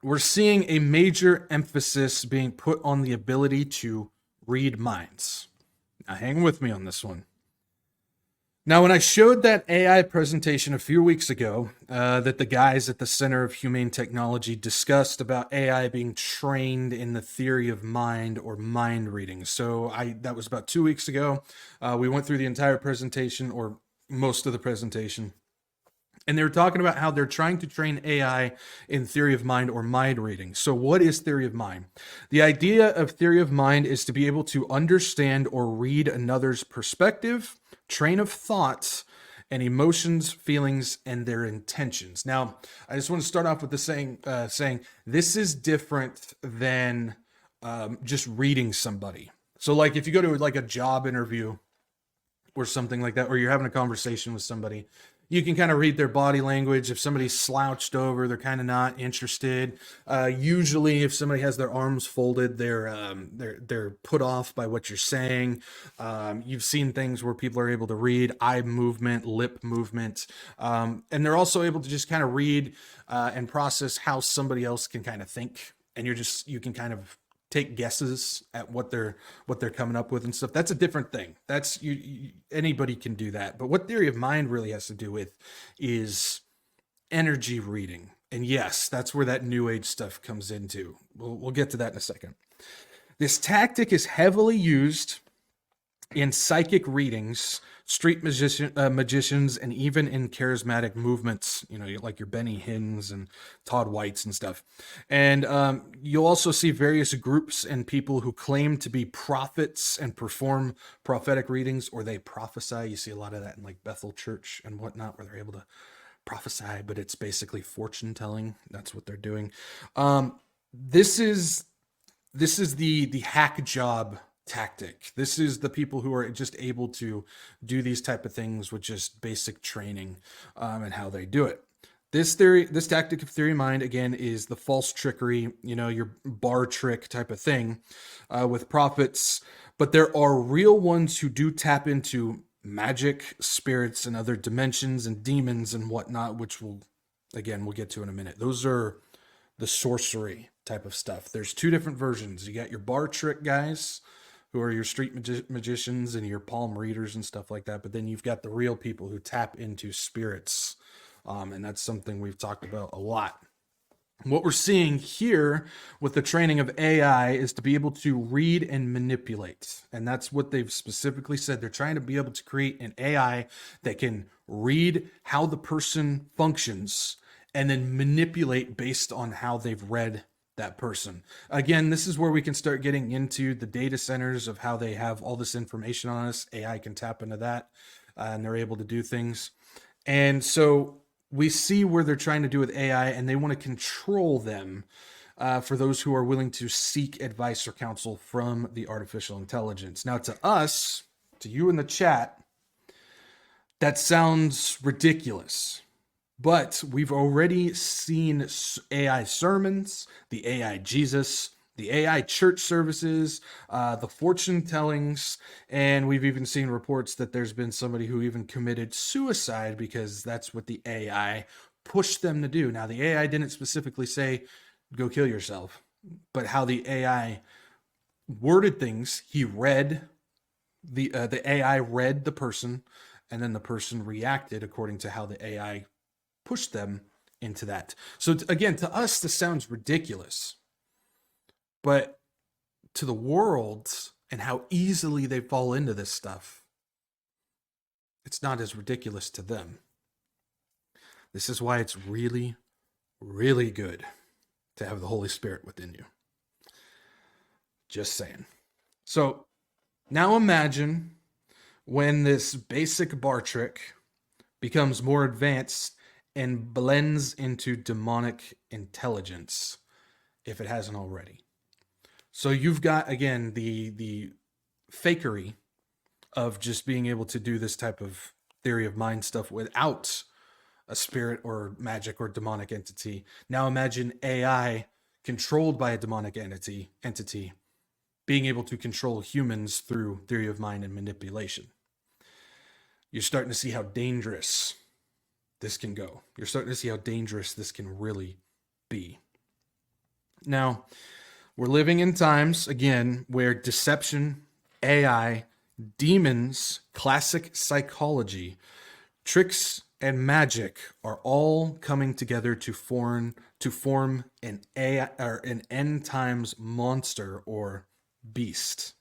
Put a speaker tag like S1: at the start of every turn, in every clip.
S1: we're seeing a major emphasis being put on the ability to read minds. Now, hang with me on this one. Now, when I showed that AI presentation a few weeks ago, that the guys at the Center of Humane Technology discussed about AI being trained in the theory of mind or mind reading. So that was about 2 weeks ago. We went through the entire presentation, or most of the presentation. And they were talking about how they're trying to train AI in theory of mind or mind reading. So, what is theory of mind? The idea of theory of mind is to be able to understand or read another's perspective, train of thoughts, and emotions, feelings, and their intentions. Now, I just want to start off with the saying this is different than just reading somebody. So, like if you go to like a job interview or something like that, or you're having a conversation with somebody, you can kind of read their body language. If somebody's slouched over, they're kind of not interested. Usually, if somebody has their arms folded, they're put off by what you're saying. You've seen things where people are able to read eye movement, lip movement, and they're also able to just kind of read and process how somebody else can kind of think. And you can kind of take guesses at what they're coming up with and stuff. That's a different thing. That's anybody can do that. But what theory of mind really has to do with is energy reading. And yes, that's where that new age stuff comes into. We'll get to that in a second. This tactic is heavily used in psychic readings, street magicians, and even in charismatic movements, like your Benny Hinn's and Todd White's and stuff. And you'll also see various groups and people who claim to be prophets and perform prophetic readings, or they prophesy. You see a lot of that in like Bethel Church and whatnot, where they're able to prophesy, but it's basically fortune telling. That's what they're doing. This is the hack job tactic. This is the people who are just able to do these type of things with just basic training and how they do it. This tactic of theory of mind, again, is the false trickery, your bar trick type of thing with prophets. But there are real ones who do tap into magic, spirits, and other dimensions and demons and whatnot, which we'll get to in a minute. Those are the sorcery type of stuff. There's two different versions. You got your bar trick guys, who are your street magicians and your palm readers and stuff like that. But then you've got the real people who tap into spirits. And that's something we've talked about a lot. What we're seeing here with the training of AI is to be able to read and manipulate. And that's what they've specifically said. They're trying to be able to create an AI that can read how the person functions and then manipulate based on how they've read that person. Again, this is where we can start getting into the data centers of how they have all this information on us. AI can tap into that and they're able to do things. And so we see where they're trying to do with AI, and they want to control them for those who are willing to seek advice or counsel from the artificial intelligence. Now, to us, to you in the chat, that sounds ridiculous. But we've already seen AI sermons, the AI Jesus, the AI church services, the fortune tellings, and we've even seen reports that there's been somebody who even committed suicide because that's what the AI pushed them to do. Now, the AI didn't specifically say, go kill yourself, but how the AI worded things, he read, the AI read the person, and then the person reacted according to how the AI pushed them into that. So again, to us, this sounds ridiculous, but to the world and how easily they fall into this stuff, it's not as ridiculous to them. This is why it's really, really good to have the Holy Spirit within you. Just saying. So now imagine when this basic bar trick becomes more advanced and blends into demonic intelligence, if it hasn't already. So you've got, again, the fakery of just being able to do this type of theory of mind stuff without a spirit or magic or demonic entity. Now imagine AI controlled by a demonic entity being able to control humans through theory of mind and manipulation. You're starting to see how dangerous this can go. You're starting to see how dangerous this can really be. Now, we're living in times, again, where deception, AI, demons, classic psychology, tricks, and magic are all coming together to form an AI or an end times monster or beast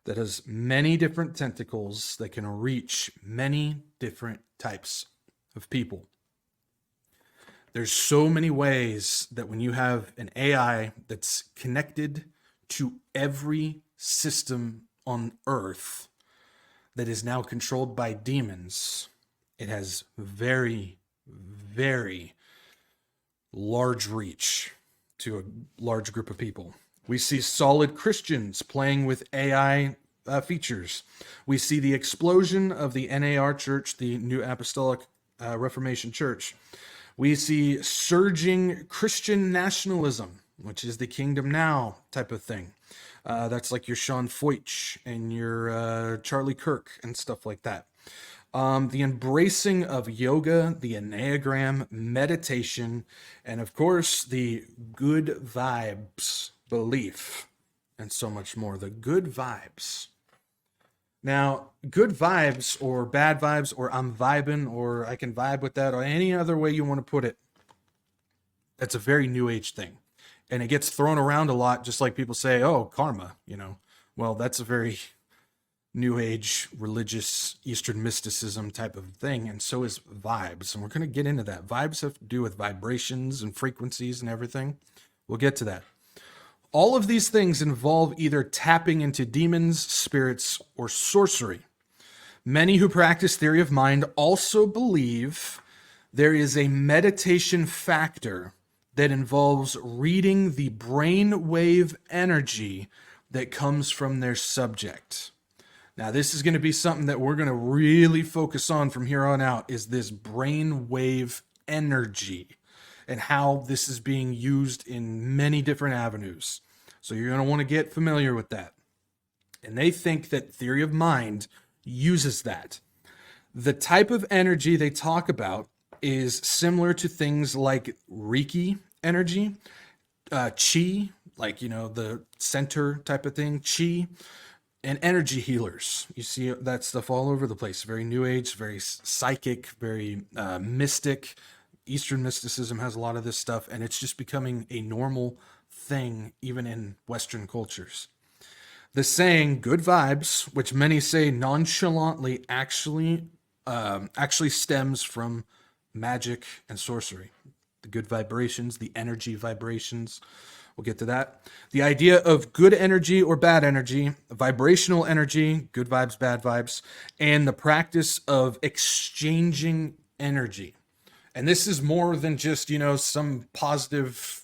S1: that has many different tentacles that can reach many different types of people. There's so many ways that when you have an AI that's connected to every system on Earth that is now controlled by demons, it has very, very large reach to a large group of people. We see solid Christians playing with AI features. We see the explosion of the NAR Church, the New Apostolic Reformation Church. We see surging Christian nationalism, which is the kingdom now type of thing. That's like your Sean Feucht and your Charlie Kirk and stuff like that. The embracing of yoga, the Enneagram, meditation, and of course, the good vibes belief, and so much more. The good vibes. Now, good vibes or bad vibes or I'm vibing or I can vibe with that or any other way you want to put it, that's a very new age thing. And it gets thrown around a lot, just like people say, oh, karma, Well, that's a very new age religious Eastern mysticism type of thing, and so is vibes. And we're going to get into that. Vibes have to do with vibrations and frequencies and everything. We'll get to that. All of these things involve either tapping into demons, spirits, or sorcery. Many who practice theory of mind also believe there is a meditation factor that involves reading the brainwave energy that comes from their subject. Now, this is going to be something that we're going to really focus on from here on out, is this brainwave energy and how this is being used in many different avenues. So you're going to want to get familiar with that. And they think that theory of mind uses that. The type of energy they talk about is similar to things like Reiki energy, chi, like, the center type of thing, chi, and energy healers. You see that stuff all over the place. Very new age, very psychic, very mystic. Eastern mysticism has a lot of this stuff, and it's just becoming a normal thing even in Western cultures. The saying "good vibes," which many say nonchalantly, actually stems from magic and sorcery. The good vibrations, the energy vibrations. We'll get to that. The idea of good energy or bad energy, vibrational energy, good vibes, bad vibes, and the practice of exchanging energy. And this is more than just, some positive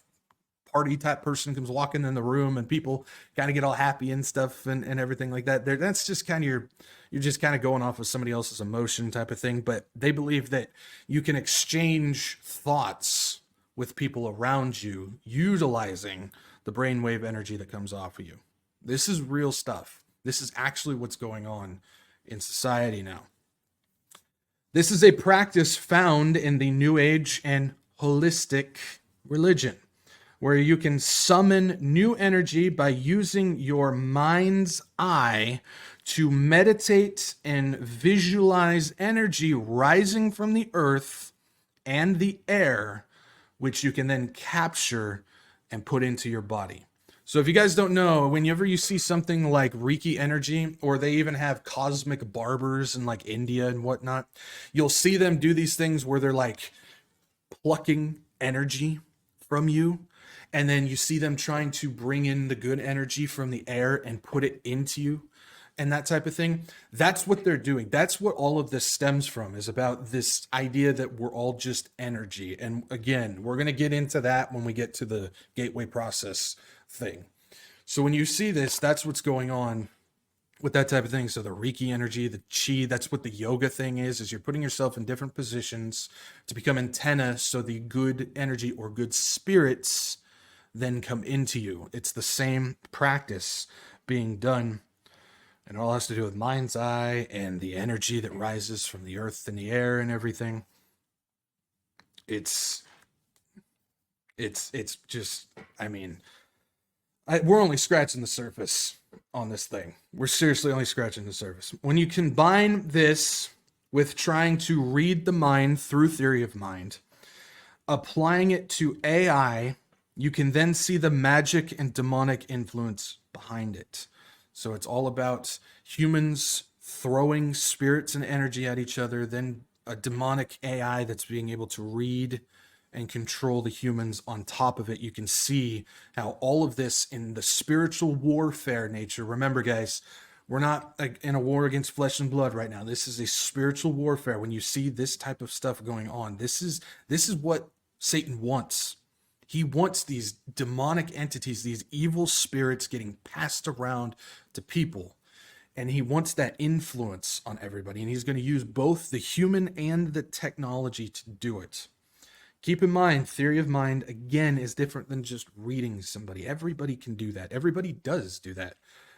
S1: party type person comes walking in the room and people kind of get all happy and stuff and everything like that. That's just kind of you're just kind of going off of somebody else's emotion type of thing. But they believe that you can exchange thoughts with people around you utilizing the brainwave energy that comes off of you. This is real stuff. This is actually what's going on in society now. This is a practice found in the New Age and holistic religion, where you can summon new energy by using your mind's eye to meditate and visualize energy rising from the earth and the air, which you can then capture and put into your body. So if you guys don't know, whenever you see something like Reiki energy, or they even have cosmic barbers in like India and whatnot, you'll see them do these things where they're like plucking energy from you. And then you see them trying to bring in the good energy from the air and put it into you and that type of thing. That's what they're doing. That's what all of this stems from, is about this idea that we're all just energy. And again, we're going to get into that when we get to the gateway process thing. So when you see this, that's what's going on with that type of thing. So the Reiki energy, the chi, that's what the yoga thing is you're putting yourself in different positions to become antenna so the good energy or good spirits then come into you. It's the same practice being done, and it all has to do with mind's eye and the energy that rises from the earth and the air and everything. It's It's just, I mean, we're only scratching the surface on this thing. We're seriously only scratching the surface. When you combine this with trying to read the mind through theory of mind, applying it to AI, you can then see the magic and demonic influence behind it. So it's all about humans throwing spirits and energy at each other, then a demonic AI that's being able to read and control the humans on top of it. You can see how all of this in the spiritual warfare nature. Remember, guys, we're not in a war against flesh and blood right now. This is a spiritual warfare. When you see this type of stuff going on, this is what Satan wants. He wants these demonic entities, these evil spirits getting passed around to people. And he wants that influence on everybody. And he's going to use both the human and the technology to do it. Keep in mind, theory of mind, again, is different than just reading somebody. Everybody can do that. Everybody does do that.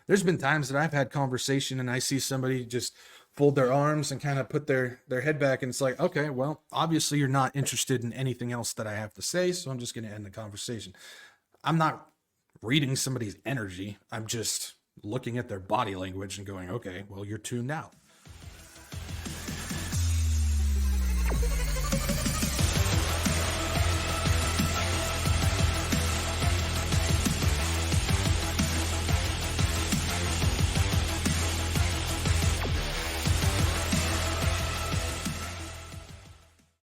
S1: There's been times that I've had conversation and I see somebody just fold their arms and kind of put their head back, and it's like, okay, well, obviously you're not interested in anything else that I have to say, so I'm just going to end the conversation. I'm not reading somebody's energy. I'm just looking at their body language and going, okay, well, you're tuned out.